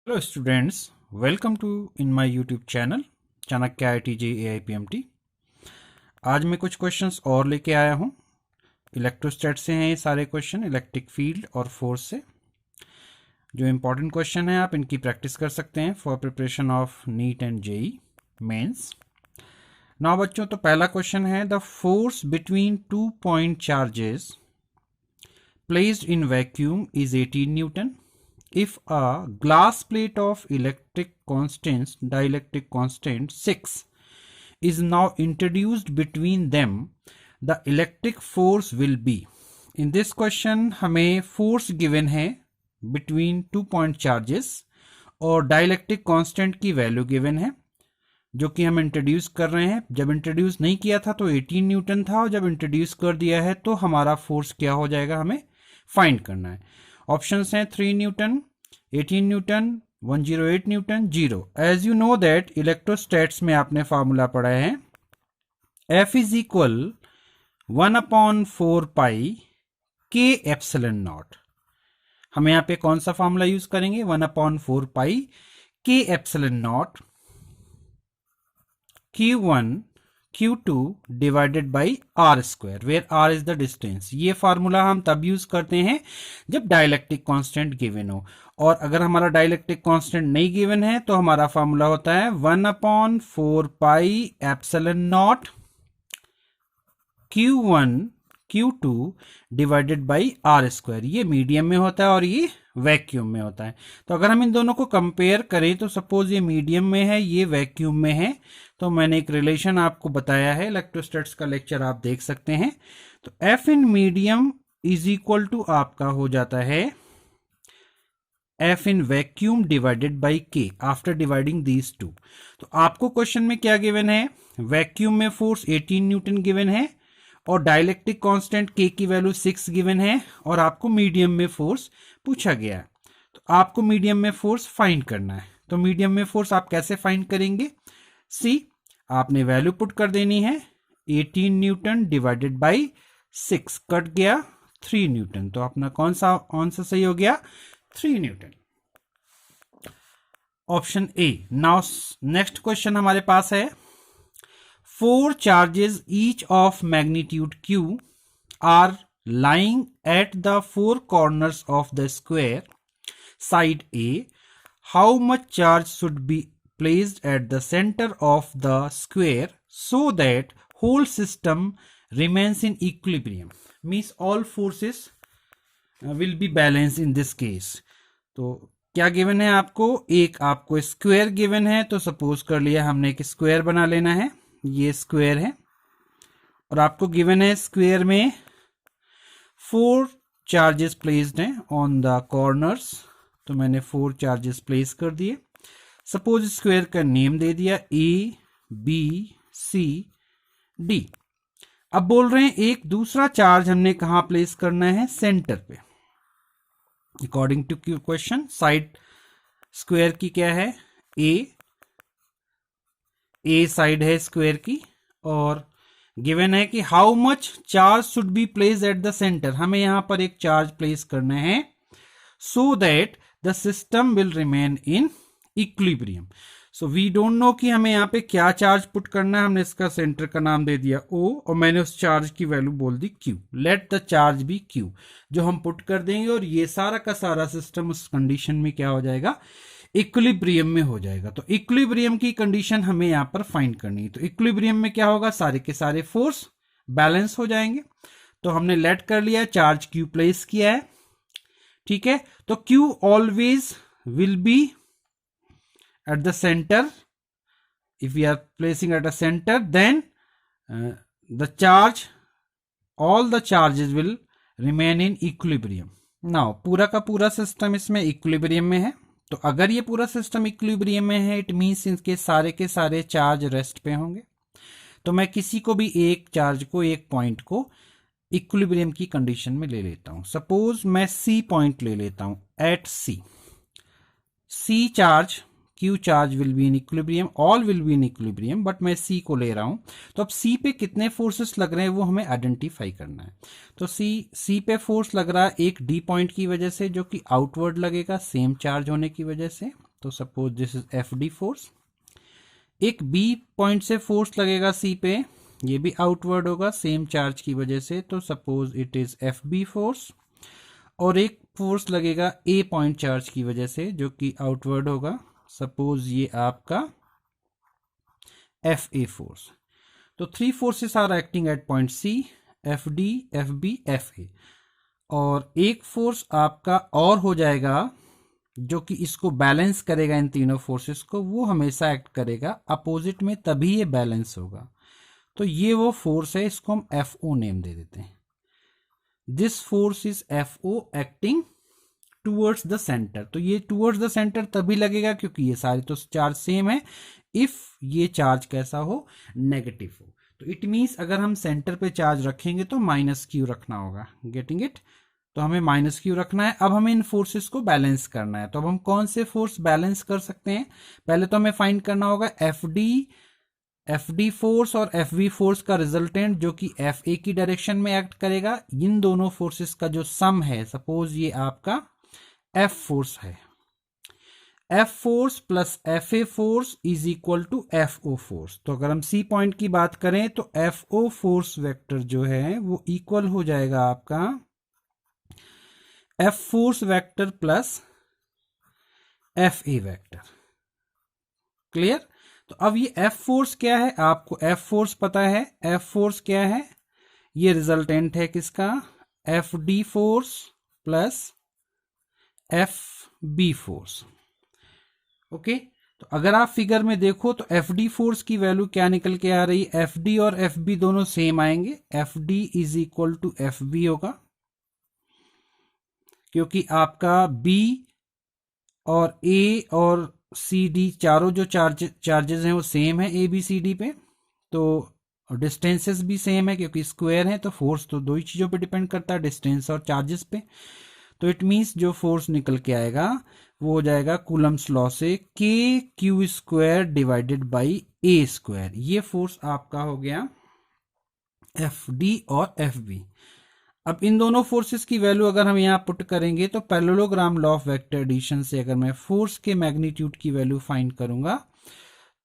Hello students, welcome to in my YouTube channel Chanakya IIT JEE PMT। आज मैं कुछ questions और लेके आया हूँ। इलेक्ट्रोस्टैट से हैं ये सारे क्वेश्चन, इलेक्ट्रिक फील्ड और फोर्स से। जो इम्पोर्टेंट क्वेश्चन है आप इनकी प्रैक्टिस कर सकते हैं for preparation of NEET and JEE mains. Now बच्चों, तो पहला क्वेश्चन है the force between 2 point charges placed in vacuum is 18 newton. If a glass plate of dielectric constant 6 is now introduced between them, the electric force will be. In this question हमें force given है between 2 point charges और dielectric constant की value given है जो कि हम introduce कर रहे हैं। जब इंट्रोड्यूस नहीं किया था तो 18 न्यूटन था और जब इंट्रोड्यूस कर दिया है तो हमारा फोर्स क्या हो जाएगा, हमें फाइंड करना है। ऑप्शंस हैं 3 newton, 18 newton, 108 newton, 0। As you know that electrostatics में आपने फार्मूला पढ़ा है F is equal 1/4 pi K epsilon naught. हम यहाँ पे कौन सा फार्मूला यूज करेंगे? 1/4 pi K epsilon naught Q1 Q2 divided by R square, where R is the distance. ये फार्मूला हम तब यूज करते हैं जब डाइलेक्ट्रिक कांस्टेंट गिवन हो, और अगर हमारा डाइलेक्ट्रिक कांस्टेंट नहीं गिवन है तो हमारा फार्मूला होता है 1/4 pi epsilon naught Q1 Q2 divided by R square. ये मीडियम में होता है और ये वैक्यूम में होता है। तो अगर हम इन दोनों को कंपेयर करें तो सपोज ये मीडियम में है, ये वैक्यूम में है, तो मैंने एक रिलेशन आपको बताया है, इलेक्ट्रोस्टैट्स का लेक्चर आप देख सकते हैं। तो F in medium is equal to आपका हो जाता है F in vacuum divided by K after dividing these two. तो आपको क्वेश्चन में क्या गिवन है? वैक्यूम में फोर्स 18 न्यूटन गिवन है और डाइलेक्ट्रिक कांस्टेंट K की वैल्यू 6 गिवन है और आपको मीडियम में फोर्स पूछा गया है। तो आपको मीडियम में फोर्स फाइंड करना है। तो मीडियम में फोर्स आप कैसे फाइंड करेंगे? सी, आपने वैल्यू पुट कर देनी है 18 न्यूटन डिवाइडेड बाई 6, कट गया 3 न्यूटन। तो अपना कौन सा आंसर सही हो गया? 3 Newton, option A. Now next question हमारे पास है 4 charges each of magnitude Q are lying at the 4 corners of the square side A. How much charge should be placed at the center of the square so that whole system remains in equilibrium? Means all forces will be balanced in this case. तो क्या given है आपको? एक आपको square given है, तो suppose कर लिया हमने एक स्क्वायर बना लेना है, ये स्क्वायर है और आपको गिवन है स्क्वायर में 4 चार्जेस प्लेस्ड हैं ऑन द कॉर्नर्स। तो मैंने 4 चार्जेस प्लेस कर दिए। सपोज स्क्वायर का नेम दे दिया ABCD। अब बोल रहे हैं एक दूसरा चार्ज हमने कहां प्लेस करना है? सेंटर पे। According to question side square की क्या है? ए साइड है स्क्वायर की, और गिवन है कि how much charge should be place at the centre. हमें यहां पर एक चार्ज प्लेस करना है so that the system will remain in equilibrium. So we don't know कि हमें यहां पे क्या चार्ज पुट करना है। हमने इसका सेंटर का नाम दे दिया O और मैंने उस चार्ज की वैल्यू बोल दी Q। Let the charge be Q, जो हम पुट कर देंगे और ये सारा का सारा सिस्टम उस कंडीशन में क्या हो जाएगा? इक्विलिब्रियम में हो जाएगा। तो इक्विलिब्रियम की कंडीशन हमें यहां पर फाइंड करनी है। तो इक्विलिब्रियम में क्या होगा? सारे के सारे फोर्स बैलेंस हो जाएंगे। तो हमने लेट कर लिया, चार्ज Q प्लेस किया है, ठीक है। तो Q always will be at the centre. If we are placing at a centre then the charge, all the charges will remain in equilibrium. Now पूरा का पूरा सिस्टम इसमें इक्विलिब्रियम में है। तो अगर ये पूरा सिस्टम इक्विलिब्रियम में है, इट मीन्स इनके सारे के सारे चार्ज रेस्ट पे होंगे। तो मैं किसी को भी एक चार्ज को, एक पॉइंट को इक्विलिब्रियम की कंडीशन में ले लेता हूं। सपोज मैं C पॉइंट ले लेता हूं at C charge Q charge will be in equilibrium, all will be in equilibrium, but मैं C को ले रहा हूं। तो अब C पे कितने फोर्सेस लग रहे हैं वो हमें आइडेंटिफाई करना है। तो C पे फोर्स लग रहा है एक D पॉइंट की वजह से, जो कि आउटवर्ड लगेगा सेम चार्ज होने की वजह से। तो suppose this is F D force. एक बी पॉइंट से फोर्स लगेगा सी पे, ये भी आउटवर्ड होगा सेम चार्ज की वजह से, तो suppose it is F B force. और एक फोर्स लगेगा ए पॉइंट चार्ज की वजह से जो कि आउटवर्ड होगा, सपोज ये आपका एफ ए फोर्स। तो 3 forces are acting at point C, F D, F B, F A. और एक फोर्स आपका और हो जाएगा जो कि इसको बैलेंस करेगा, इन तीनों फोर्सेस को, वो हमेशा एक्ट करेगा अपोजिट में, तभी ये बैलेंस होगा। तो ये वो फोर्स है, इसको हम एफ ओ नेम दे देते हैं। This force is F O acting towards the centre. तो ये टूवर्ड्स द सेंटर तभी लगेगा क्योंकि ये सारे तो चार्ज सेम है, इफ ये चार्ज कैसा हो, नेगेटिव हो। तो इट मीन्स अगर हम सेंटर पे चार्ज रखेंगे तो माइनस क्यू रखना होगा, गेटिंग इट। तो हमें माइनस क्यू रखना है। अब हमें इन फोर्सेस को बैलेंस करना है, तो अब हम कौन से फोर्स बैलेंस कर सकते हैं, पहले तो हमें फाइंड करना होगा एफ डी फोर्स और एफ वी फोर्स का रिजल्टेंट जो कि एफ ए की डायरेक्शन में एक्ट करेगा। इन दोनों फोर्सेस का जो सम है, सपोज ये आपका एफ फोर्स है, F force plus F A force is equal to F O force. तो अगर हम सी पॉइंट की बात करें तो एफ ओ फोर्स वेक्टर जो है वो इक्वल हो जाएगा आपका F force vector plus F ए वेक्टर। क्लियर। तो अब ये एफ फोर्स क्या है, आपको एफ फोर्स पता है, एफ फोर्स क्या है, ये रिजल्टेंट है किसका, F D force plus F B force. Okay. तो अगर आप फिगर में देखो तो एफ डी फोर्स की वैल्यू क्या निकल के आ रही है, एफ डी और एफ बी दोनों सेम आएंगे, F D is equal to F B होगा, क्योंकि आपका बी और ए और सी डी चारों जो चार्जेस हैं वो सेम है ए बी सी डी पे, तो डिस्टेंसेस भी सेम है क्योंकि स्क्वायर है, तो फोर्स तो दो ही चीजों पे डिपेंड करता है, डिस्टेंस और चार्जेस पे। तो इट मींस जो फोर्स निकल के आएगा वो हो जाएगा कूलम्स लॉ से के Q square divided by A square. ये फोर्स आपका हो गया एफ डी और एफ बी। अब इन दोनों फोर्सेस की वैल्यू अगर हम यहां पुट करेंगे तो parallelogram law of vector addition से अगर मैं फोर्स के मैग्नीट्यूड की वैल्यू फाइंड करूंगा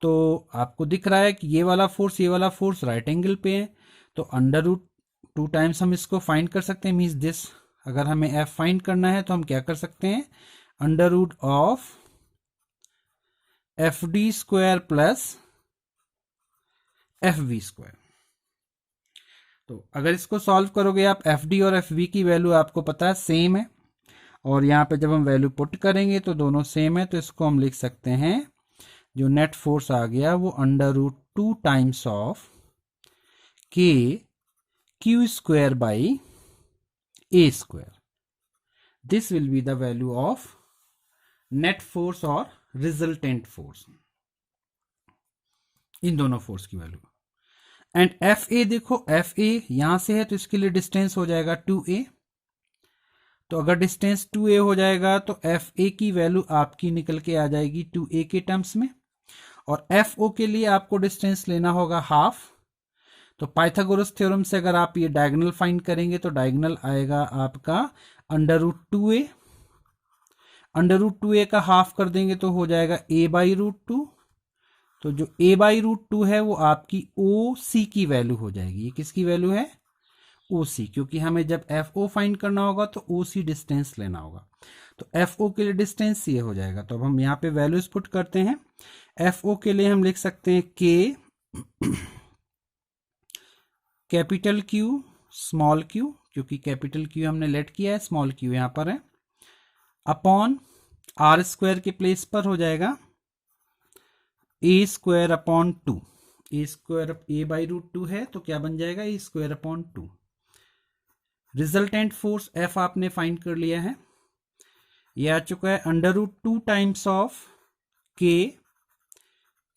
तो आपको दिख रहा है कि ये वाला फोर्स राइट एंगल पे है, तो अंडर रूट 2 टाइम्स हम इसको फाइंड कर सकते हैं, मीन्स दिस। अगर हमें एफ फाइंड करना है तो हम क्या कर सकते हैं, under root of F D square plus F V square. तो अगर इसको सॉल्व करोगे आप, एफ डी और एफ वी की वैल्यू आपको पता है सेम है, और यहां पे जब हम वैल्यू पुट करेंगे तो दोनों सेम है, तो इसको हम लिख सकते हैं, जो नेट फोर्स आ गया वो under root 2 times of K Q square by A square. This will be the value of net force और रिजल्टेंट फोर्स, इन दोनों फोर्स की वैल्यू। एंड एफ ए देखो, एफ ए यहां से है तो इसके लिए डिस्टेंस हो जाएगा 2a। तो अगर डिस्टेंस 2a हो जाएगा तो एफ ए की वैल्यू आपकी निकल के आ जाएगी 2a के टर्म्स में, और एफ ओ के लिए आपको डिस्टेंस लेना होगा हाफ। तो पाइथागोरस थ्योरम से अगर आप ये डायगोनल फाइंड करेंगे तो डायगोनल आएगा आपका under root 2a, under root 2a का हाफ कर देंगे तो हो जाएगा a बाई रूट 2। तो जो a बाई रूट 2 है वो आपकी ओ सी की वैल्यू हो जाएगी। ये किसकी वैल्यू है, ओ सी, क्योंकि हमें जब एफ ओ फाइंड करना होगा तो ओ सी डिस्टेंस लेना होगा। तो एफ ओ के लिए डिस्टेंस ये हो जाएगा। तो अब हम यहाँ पे वैल्यूज पुट करते हैं। एफ ओ के लिए हम लिख सकते हैं के कैपिटल क्यू स्मॉल क्यू, क्योंकि कैपिटल क्यू हमने लेट किया है, स्मॉल क्यू यहां पर है, अपॉन आर स्क्वायर के प्लेस पर हो जाएगा A square upon 2। A square A by root 2 है तो क्या बन जाएगा, A square upon 2। Resultant force F आपने फाइंड कर लिया है, ये आ चुका है under root 2 times of K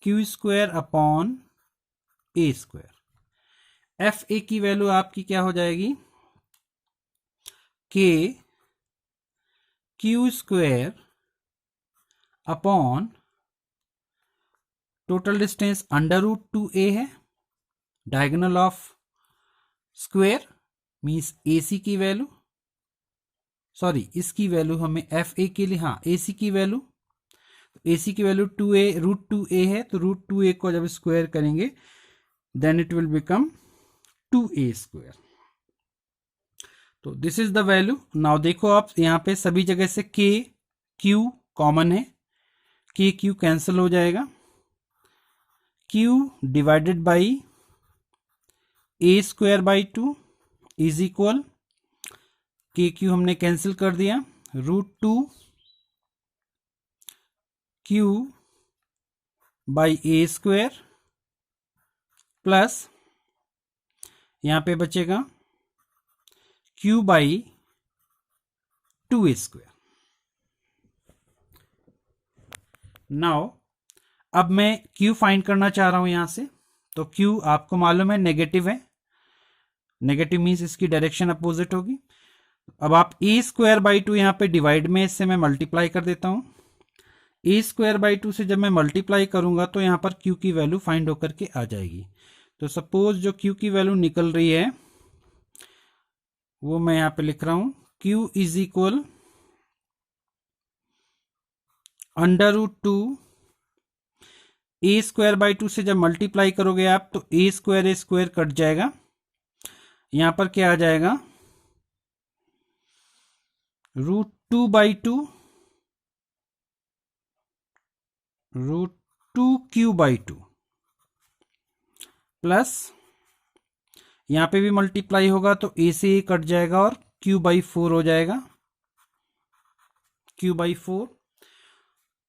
Q square upon A square. F A की वैल्यू आपकी क्या हो जाएगी, K Q square upon total distance under root 2a है, diagonal of square means AC की वैल्यू, सॉरी इसकी वैल्यू हमें एफ ए के लिए, हाँ AC की वैल्यू, AC की वैल्यू 2a √2a है, तो √2a को जब स्क्वायर करेंगे then it will become 2a square. तो this is the value. Now देखो आप यहाँ पे सभी जगह से k q कॉमन है, k q कैंसिल हो जाएगा, q divided by a square by 2 is equal, K Q हमने कैंसिल कर दिया, √2 q बाई a स्क्वायर प्लस यहां पे बचेगा q by 2a square. Now अब मैं q फाइंड करना चाह रहा हूं यहां से, तो q आपको मालूम है नेगेटिव है, नेगेटिव मीन्स इसकी डायरेक्शन अपोजिट होगी। अब आप a स्क्वायर बाई 2 यहां पे डिवाइड में इससे मैं मल्टीप्लाई कर देता हूं, a स्क्वायर बाई 2 से जब मैं मल्टीप्लाई करूंगा तो यहां पर q की वैल्यू फाइंड होकर के आ जाएगी। तो सपोज जो q की वैल्यू निकल रही है वो मैं यहां पे लिख रहा हूं, q is equal √2 a square by 2 से जब मल्टीप्लाई करोगे आप तो a स्क्वायर कट जाएगा, यहां पर क्या आ जाएगा √2 बाई 2 √2q बाई 2 प्लस यहां पे भी मल्टीप्लाई होगा तो a से a कट जाएगा और q बाई 4 हो जाएगा, q बाई 4।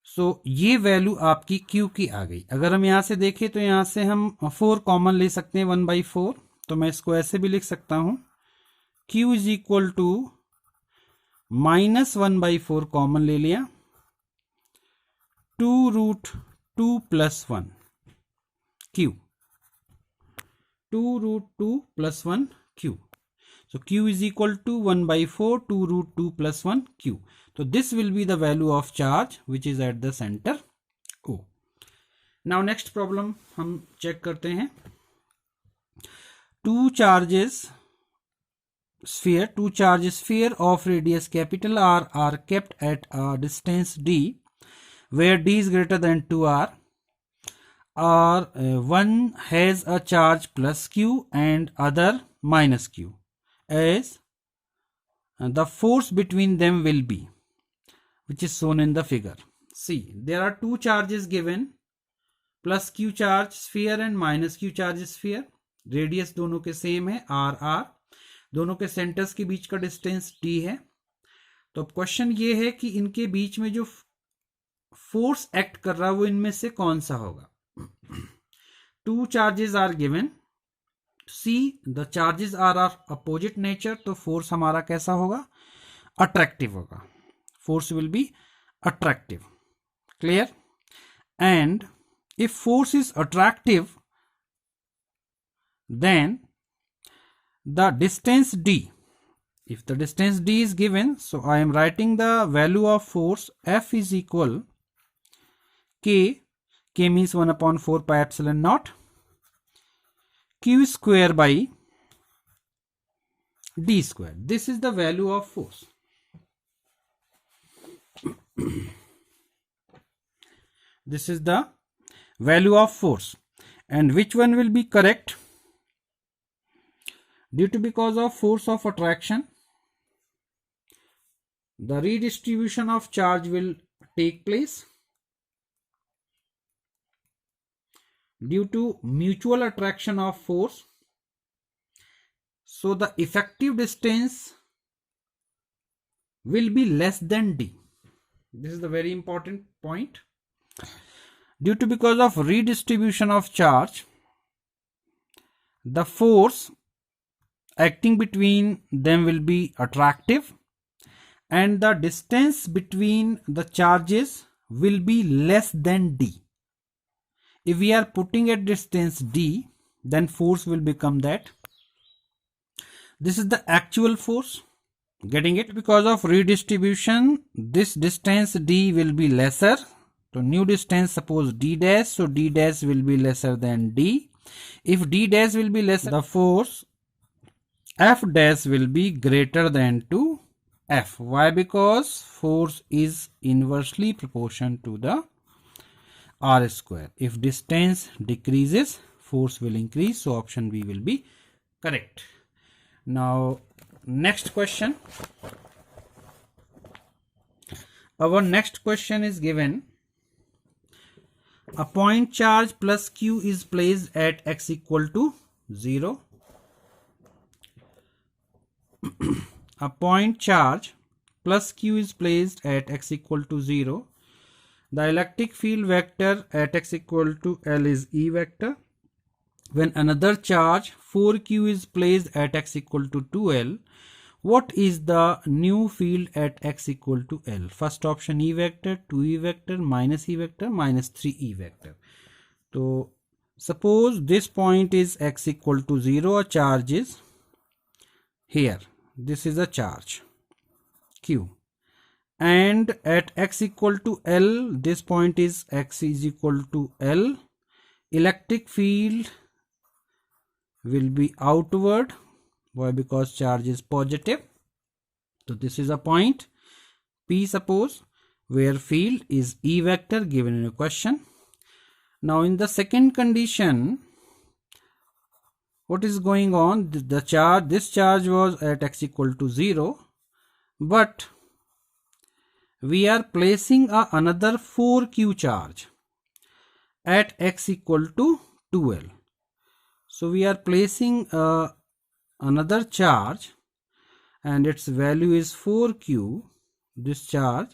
सो ये वैल्यू आपकी q की आ गई। अगर हम यहां से देखें तो यहां से हम 4 कॉमन ले सकते हैं 1/4, तो मैं इसको ऐसे भी लिख सकता हूं, q is equal to -1/4 common ले लिया, 2√2 plus 1 q, 2√2 plus 1 q। So q is equal to 1/4 2√2 plus 1 q. So this will be the value of charge which is at the center O. Now next problem हम check करते हैं। Two charges sphere of radius capital R are kept at a distance d where d is greater than 2r. One has a charge plus q and other minus q, as the force between them will be, which is shown in the figure. See, there are two charges given, plus q charge sphere and minus q charge sphere. Radius दोनों के same है r, दोनों के centres के बीच का distance d है। तो अब क्वेश्चन ये है कि इनके बीच में जो फोर्स एक्ट कर रहा है वो इनमें से कौन सा होगा। Two charges are given, see the charges are opposite nature, तो फोर्स हमारा कैसा होगा, अट्रैक्टिव होगा, force will be attractive, clear. And if force is attractive then the distance d, if the distance d is given, so I am writing the value of force F is equal k means 1/4 pi epsilon naught q square by d square. This is the value of force. This is the value of force, and which one will be correct? Due to because of force of attraction, the redistribution of charge will take place. Due to mutual attraction of force, so the effective distance will be less than d. This is the very important point. Due to because of redistribution of charge, the force acting between them will be attractive and the distance between the charges will be less than d. If we are putting at distance d, then force will become that. This is the actual force, getting it? Because of redistribution, this distance d will be lesser. So new distance, suppose d dash, so d dash will be lesser than d. If d dash will be lesser, the force F dash will be greater than to F. Why? Because force is inversely proportional to the r square. If distance decreases, force will increase. So option B will be correct. Now next question. Our next question is given. A point charge plus q is placed at x equal to 0. A point charge plus q is placed at x equal to 0. The electric field vector at x equal to L is E vector. When another charge 4q is placed at x equal to 2L, what is the new field at x equal to L? First option E vector, 2E vector, minus E vector, minus 3E vector. So suppose this point is x equal to 0, a charge is here. This is a charge q. And at x equal to L, this point is x is equal to L. Electric field will be outward. Why? Because charge is positive. So this is a point P, suppose, where field is E vector given in a question. Now in the second condition, what is going on? This charge was at x equal to 0, but we are placing another 4q charge at x equal to 2L. So we are placing another charge and its value is 4q. This charge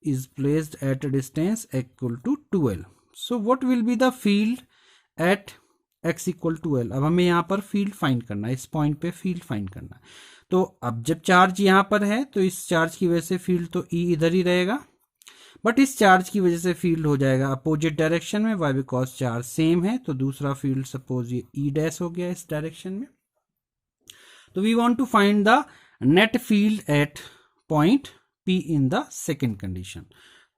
is placed at a distance equal to 2L. So what will be the field at x equal to L? अब हमें यहाँ पर field find करना है, इस point पे field find करना है. तो अब जब चार्ज यहाँ पर है तो इस चार्ज की वजह से फील्ड तो E इधर ही रहेगा, बट इस चार्ज की वजह से फील्ड हो जाएगा अपोजिट डायरेक्शन में. वाई? बिकॉज चार्ज सेम है. तो दूसरा फील्ड सपोज ये E डैश हो गया इस डायरेक्शन में. तो we want to find the net field at point P in the second condition.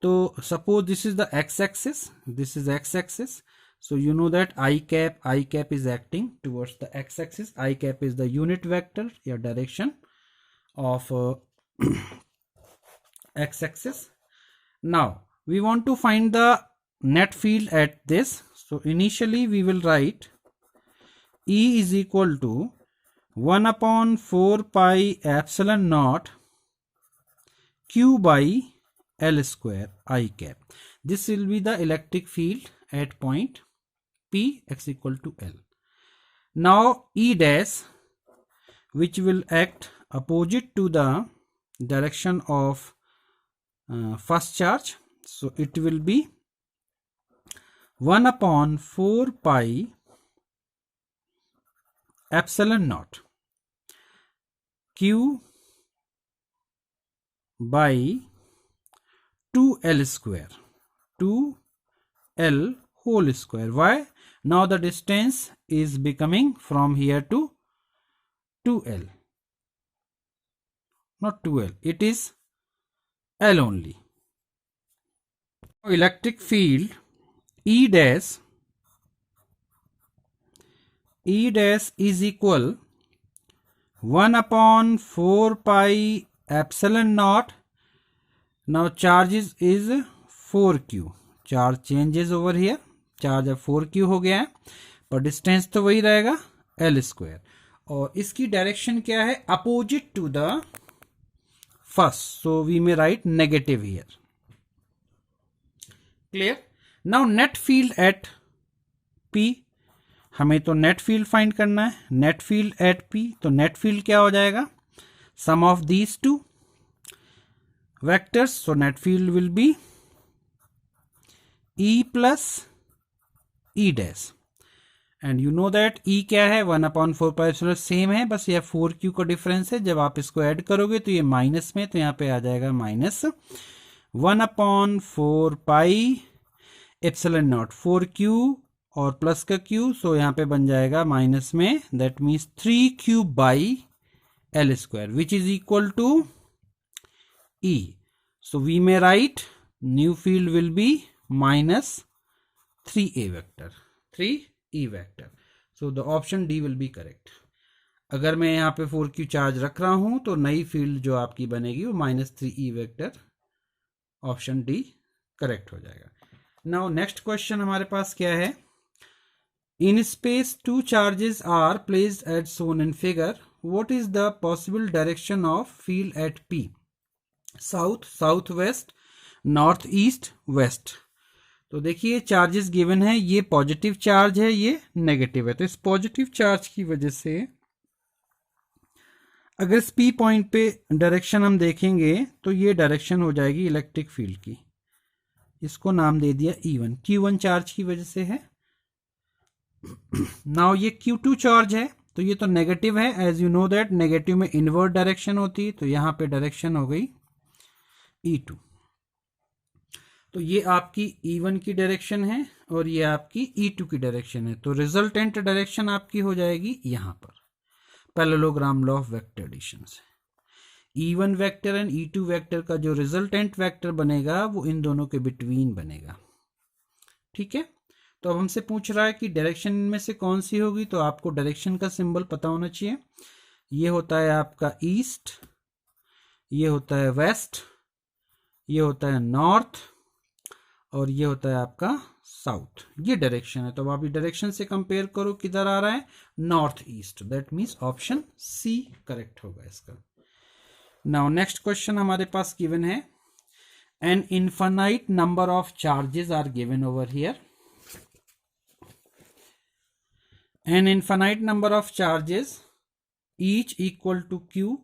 तो suppose this is the x axis, this is x axis. So you know that I cap is acting towards the x axis. I cap is the unit vector or direction of x axis. Now we want to find the net field at this. So initially we will write E is equal to 1 upon 4 pi epsilon naught q by L square I cap. This will be the electric field at point P x equal to L. Now E dash, which will act opposite to the direction of first charge. So it will be 1 upon 4 pi epsilon naught q by 2L square, 2L whole square. Why? Now the distance is becoming from here to 2L, not 2L, it is L only. Electric field E dash is equal 1 upon 4 pi epsilon naught. Now charge is 4q. Charge changes over here. Charge अब 4q हो गया है, पर distance तो वही रहेगा L square. और इसकी डायरेक्शन क्या है? Opposite to the first. So we may write negative here. Clear? Now net field at P. हमें तो नेट फील्ड फाइंड करना है. Net field at P. तो नेट फील्ड क्या हो जाएगा? Sum of these two vectors. So net field will be E plus E dash. And you know that E क्या है? 1 upon 4 pi epsilon सेम है, बस यह 4q का डिफरेंस है. जब आप इसको ऐड करोगे तो ये माइनस में, तो यहाँ पे आ जाएगा minus 1 upon 4 pi epsilon not 4q और प्लस का q. सो यहाँ पे बन जाएगा माइनस में, that means 3q by L square which is equal to E. So we may write new field will be minus 3a vector, 3e vector. So the option D will be correct. अगर मैं यहाँ पे 4q charge रख रहा हूं तो नई field जो आपकी बनेगी वो -3e vector. Option D correct हो जाएगा. नाउ नेक्स्ट क्वेश्चन हमारे पास क्या है, in space two charges are placed at shown in figure, what is the possible direction of field at P? South, south west, north east, west. तो देखिए charges given है, ये पॉजिटिव चार्ज है, ये नेगेटिव है। तो इस पॉजिटिव चार्ज की वजह से अगर इस पी पॉइंट पे डायरेक्शन हम देखेंगे तो ये डायरेक्शन हो जाएगी इलेक्ट्रिक फील्ड की, इसको नाम दे दिया E1, Q1 चार्ज की वजह से है। नाउ ये Q2 चार्ज है, तो ये तो नेगेटिव है, as you know that negative में इनवर्ट डायरेक्शन होती है, तो यहां पे डायरेक्शन हो गई E2। तो ये आपकी E1 की डायरेक्शन है और ये आपकी E2 की डायरेक्शन है, तो रिजल्टेंट डायरेक्शन आपकी हो जाएगी यहां पर, parallelogram law of vector addition से। E1 vector and E2 vector का जो रिजल्टेंट वेक्टर बनेगा वो इन दोनों के बिटवीन बनेगा। ठीक है, तो अब हमसे पूछ रहा है कि डायरेक्शन में से कौन सी होगी, तो आपको डायरेक्शन का सिंबल पता होना चाहिए। ये होता है आपका ईस्ट, ये होता है वेस्ट, ये होता है नॉर्थ और ये होता है आपका साउथ। ये डायरेक्शन है, तो अब आप डायरेक्शन से कंपेयर करो, किधर आ रहा है, north east. That means option C correct होगा इसका। नाउ नेक्स्ट क्वेश्चन हमारे पास गिवन है, an infinite number of charges are given over here. An infinite number of charges each equal to q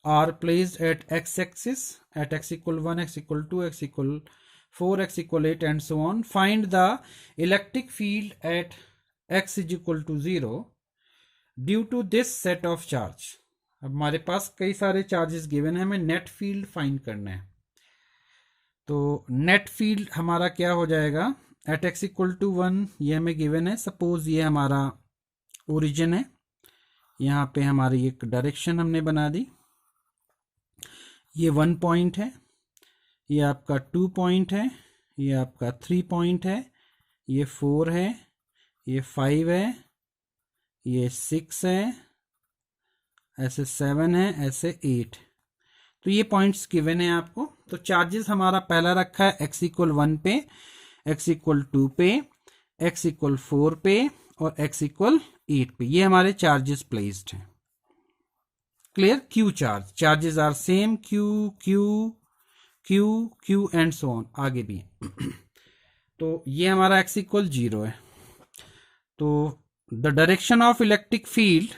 are placed at x axis, at x equal 1, x equal 2, x equal 4, x equal 8 and so on. Find the electric field at x is equal to 0 due to this set of charge. अब हमारे पास कई सारे charges given है, हमें net field find करना है। तो net field हमारा क्या हो जाएगा, एट x इक्वल टू 1 ये हमें गिवन है। सपोज ये हमारा ओरिजिन है, यहाँ पे हमारी एक डायरेक्शन हमने बना दी, ये 1 पॉइंट है, ये आपका 2 पॉइंट है, ये आपका 3 पॉइंट है, ये 4 है, ये 5 है, ये 6 है, ऐसे 7 है, ऐसे 8। तो ये पॉइंट्स गिवन है आपको। तो चार्जेस हमारा पहला रखा है x इक्वल 1 पे, x इक्वल 2 पे, x इक्वल 4 पे और x इक्वल 8 पे। ये हमारे चार्जेस प्लेस्ड हैं। Clear, Q charge, charges are same, Q Q Q Q and so on, आगे भी है। तो ये हमारा x इक्वल 0 है। तो the direction of electric field,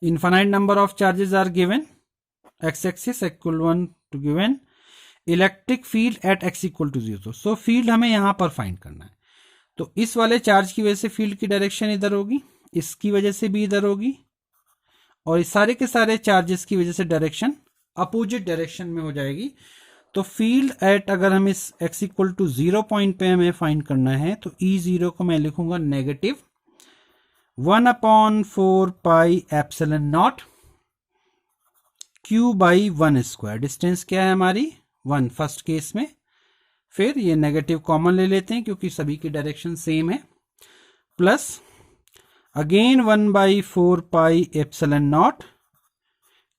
infinite number of charges are given, x axis equal 1 to given, electric field at x equal to 0। so field हमें यहां पर फाइंड करना है। तो इस वाले चार्ज की वजह से फील्ड की डायरेक्शन इधर होगी, इसकी वजह से भी इधर होगी, और इस सारे के सारे चार्जेस की वजह से डायरेक्शन अपोजिट डायरेक्शन में हो जाएगी। तो फील्ड एट, अगर हम इस x इक्वल टू 0 पॉइंट पे हमें फाइंड करना है, तो E0 को मैं लिखूंगा negative 1/4 pi epsilon naught Q by 1 square. Distance क्या है हमारी 1 फर्स्ट केस में, फिर ये नेगेटिव कॉमन ले लेते हैं क्योंकि सभी की डायरेक्शन सेम है, plus again 1/4 pi epsilon naught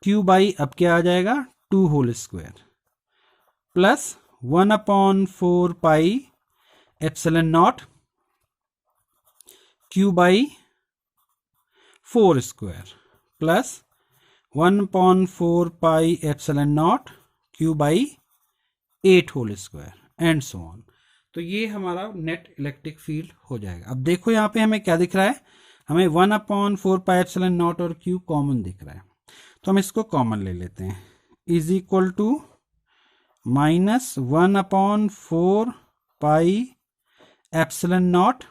Q by, अब क्या आ जाएगा 2 whole square, plus 1/4 pi epsilon naught Q by 4 square, plus 1/4 pi epsilon naught Q by 8 whole square and so on. तो ये हमारा नेट इलेक्ट्रिक फील्ड हो जाएगा। अब देखो यहाँ पे हमें क्या दिख रहा है, हमें 1/4 पाई एप्सिलॉन नॉट और Q कॉमन दिख रहा है, तो हम इसको कॉमन ले लेते हैं, is equal to minus 1/4 pi epsilon naught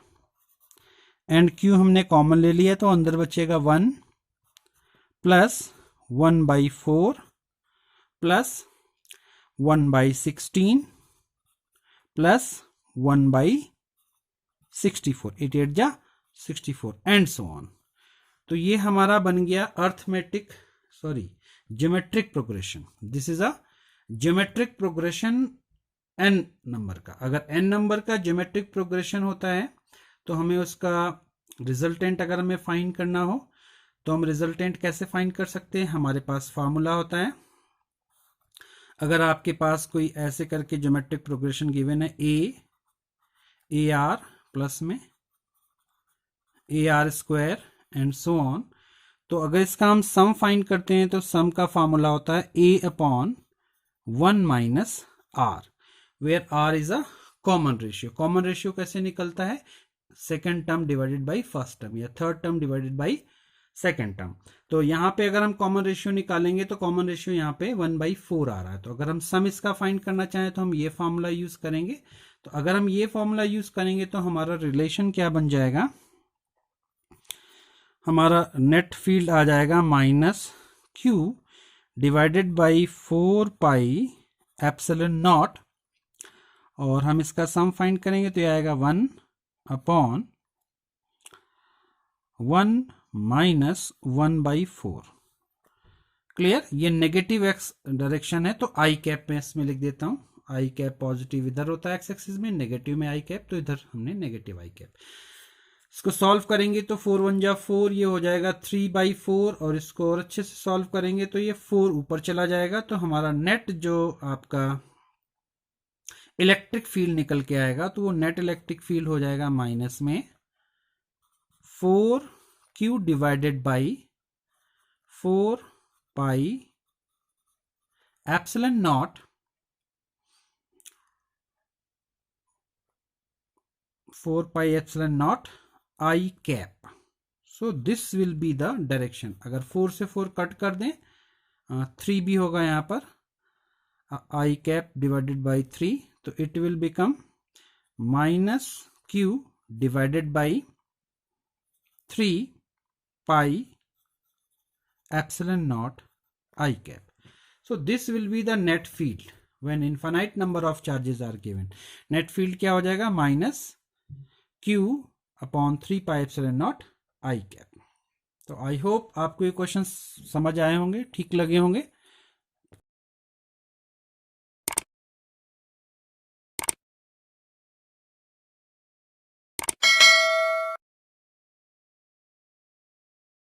and Q हमने कॉमन ले लिया, तो अंदर बचेगा 1 प्लस 1/4 प्लस 1/16 प्लस 1/64, 88 जा 64 एंड सो ऑन। तो ये हमारा बन गया geometric progression. This is a geometric progression n number का। अगर n नंबर का ज्योमेट्रिक प्रोग्रेशन होता है तो हमें उसका रिजल्टेंट अगर हमें फाइंड करना हो तो हम रिजल्टेंट कैसे फाइंड कर सकते हैं, हमारे पास फार्मूला होता है अगर आपके पास कोई ऐसे करके ज्योमेट्रिक प्रोग्रेशन गिवन है ए आर प्लस में A R square and so on, तो अगर इसका हम सम फाइंड करते हैं तो सम का फॉर्मूला होता है A upon 1 minus R, where R is a common ratio. Common ratio कैसे निकलता है? Second term divided by first term या third term divided by second term. तो यहाँ पे अगर हम कॉमन रेशियो निकालेंगे तो कॉमन रेशियो यहाँ पे 1/4 आ रहा है। तो अगर हम सम इसका फाइंड करना चाहें तो हम ये फॉर्मूला यूज करेंगे। तो अगर हम ये फॉर्मूला यूज करेंगे तो हमारा रिलेशन क्या बन जाएगा? हमारा नेट फील्ड आ जाएगा -q divided by 4 pi epsilon not, और हम इसका सम फाइंड करेंगे तो ये आएगा 1 अपॉन 1 माइनस 1/4। क्लियर? ये नेगेटिव एक्स डायरेक्शन है तो आई कैप में इसमें लिख देता हूं। आई कैप पॉजिटिव इधर होता है एक्स एक्सिस में, नेगेटिव में आई कैप, तो इधर हमने नेगेटिव आई कैप। इसको सॉल्व करेंगे तो 4 1 जा 4, ये हो जाएगा 3/4, और इसको और अच्छे से सॉल्व करेंगे तो ये 4 ऊपर चला जाएगा। तो हमारा नेट जो आपका इलेक्ट्रिक फील्ड निकल के आएगा तो वो नेट इलेक्ट्रिक फील्ड हो जाएगा माइनस में 4q divided by 4 pi epsilon not 4 pi epsilon not I cap. So this will be the direction. अगर 4 से 4 कट कर दें 3 भी होगा यहाँ पर आई कैप डिवाइडेड बाई 3, तो it will become -q divided by 3 pi epsilon naught I cap. So this will be the net field when infinite number of charges are given. Net field क्या हो जाएगा? -q upon 3 pi epsilon naught I cap. तो I hope आपको ये question समझ आए होंगे, ठीक लगे होंगे।